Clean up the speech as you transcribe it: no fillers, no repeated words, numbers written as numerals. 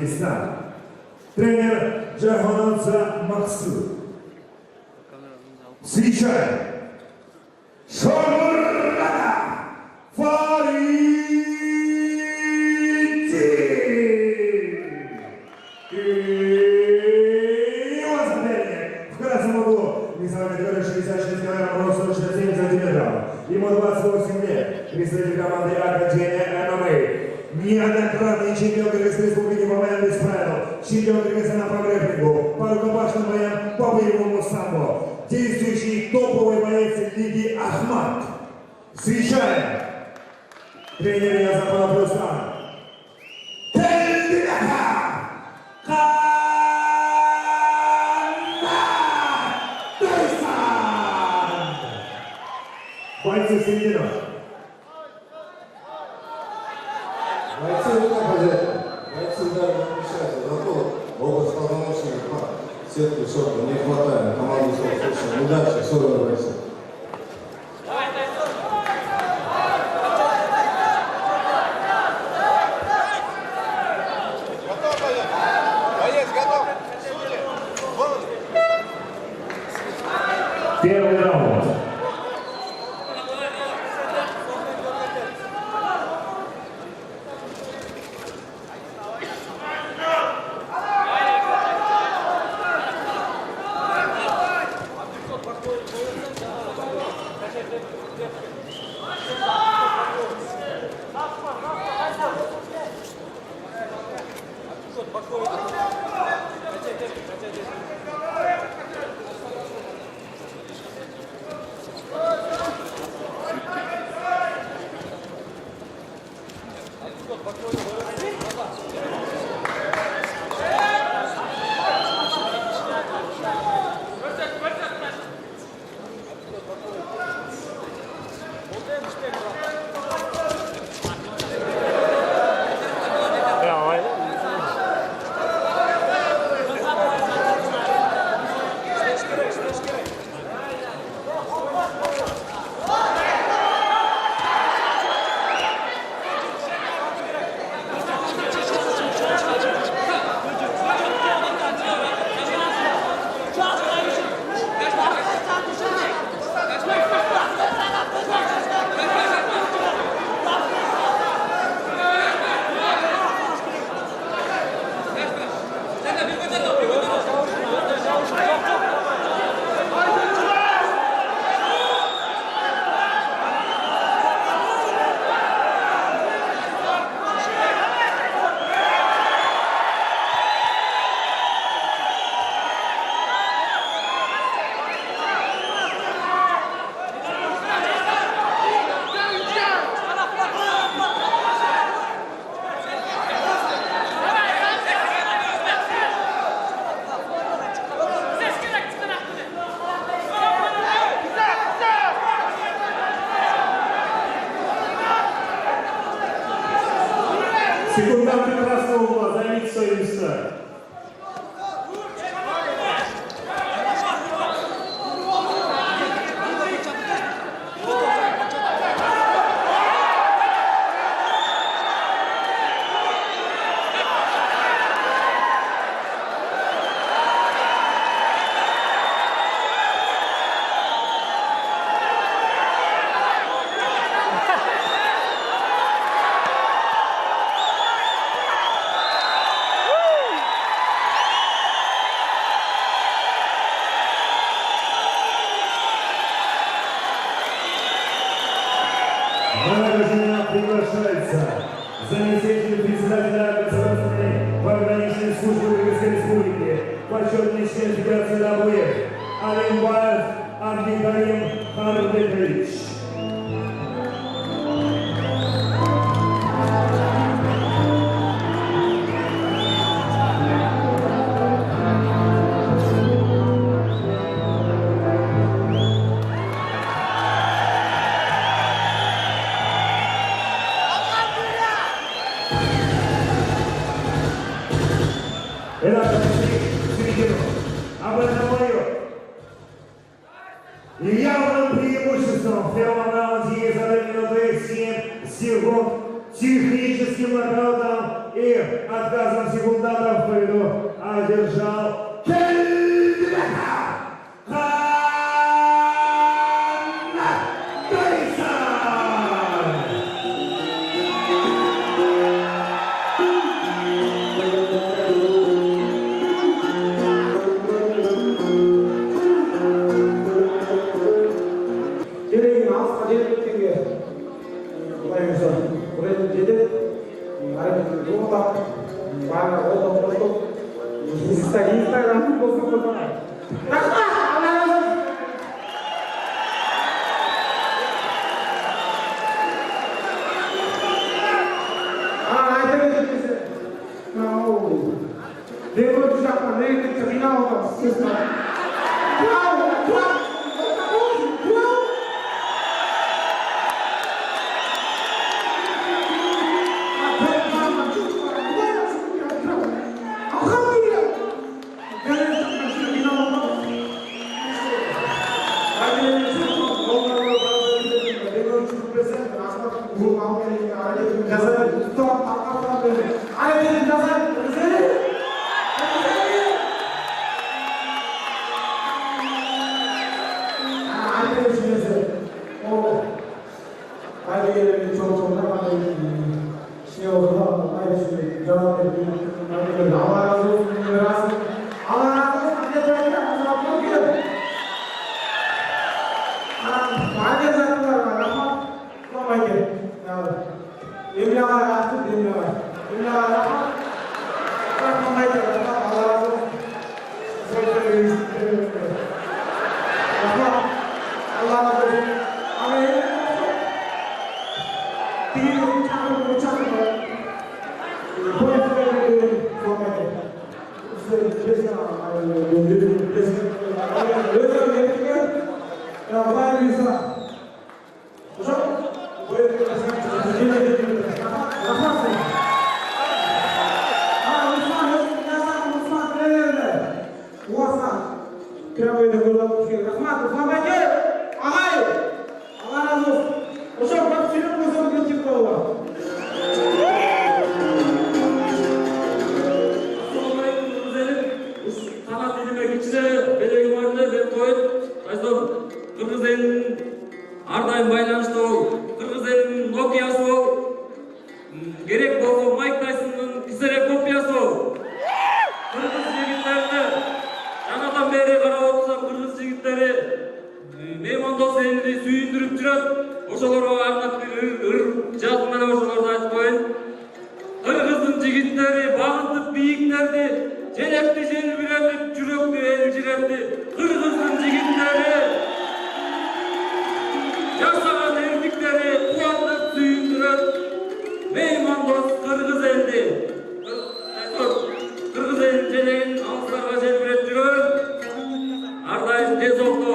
Узбекистан. Тренер Джахонадзе Максут. Встречаем Шамурада Фаридин. И его соперник в красном углу. Весовой категории 66 кг, рост 167 сантиметров. Ему 28 лет. Представитель команды Академия ММА. Неоднократный чемпион Кыргызской республики по боям без правил. Чемпион Кыргызстана по грэпплингу, по рукопашным боям, по боевому самбо. Действующий топовый боец лиги Ахмат. Встречаем тренер Язапов Руслан. Тельдиляха Канатойсан. Бойцы середина. Бойцы удар хозяйка. Бойцы удар не мешаются. Зато оба сполномочия сетки шока не хватает. Команду слушаем. Удачи, 40 бойцов. Готов, боец? Боец, готов? Судьи? Первый раунд. Секунданты красного угла, займите свои места. На награждение приглашается заместитель председателя Государственной пограничной службы Кыргызской Республики, почетный член Федерации ДАБУЭФ Алимбаев Абдикарим Харбекович. Итак, середину. Об этом бою. И явным преимуществом в первом раунде за 2 минуты 7 секунд техническим нокаутом и и отказом секундантов в поводу одержал Кельбека Jadi maaf aja tinggi. Mulai bisa, mulai jadi hari rumah, mana orang foto, Instagram foto. Rakma, Allah. Ada yang bisa. Mau, dia boleh juga pakai cerita apa? Wow. Kırgız elinin ardayım baylanışta ol. Kırgız elinin Nokia'sı ol. Gerek bolsa Mike Tyson'ın kisere kopyası ol. Kırgız jigitlerini janadan beri karap otursa Kırgız jigitleri mehmandost elini sүйүндүрүп жүрөт. Ошолорго арнап жазып менен ошолорду айтып коеюн. Kırgızdын jigиттери багынтып бийиктерди, желекти желбиретип, жүрөктү элжиретти. Kırgızdын jigиттери жасаган эрдиктери кубандык сүйүндүрөт. Меймандос Кыргыз элди. Кыргыз элдин желегин алыстарга желбирет жүргөн. Ардайым тез окто.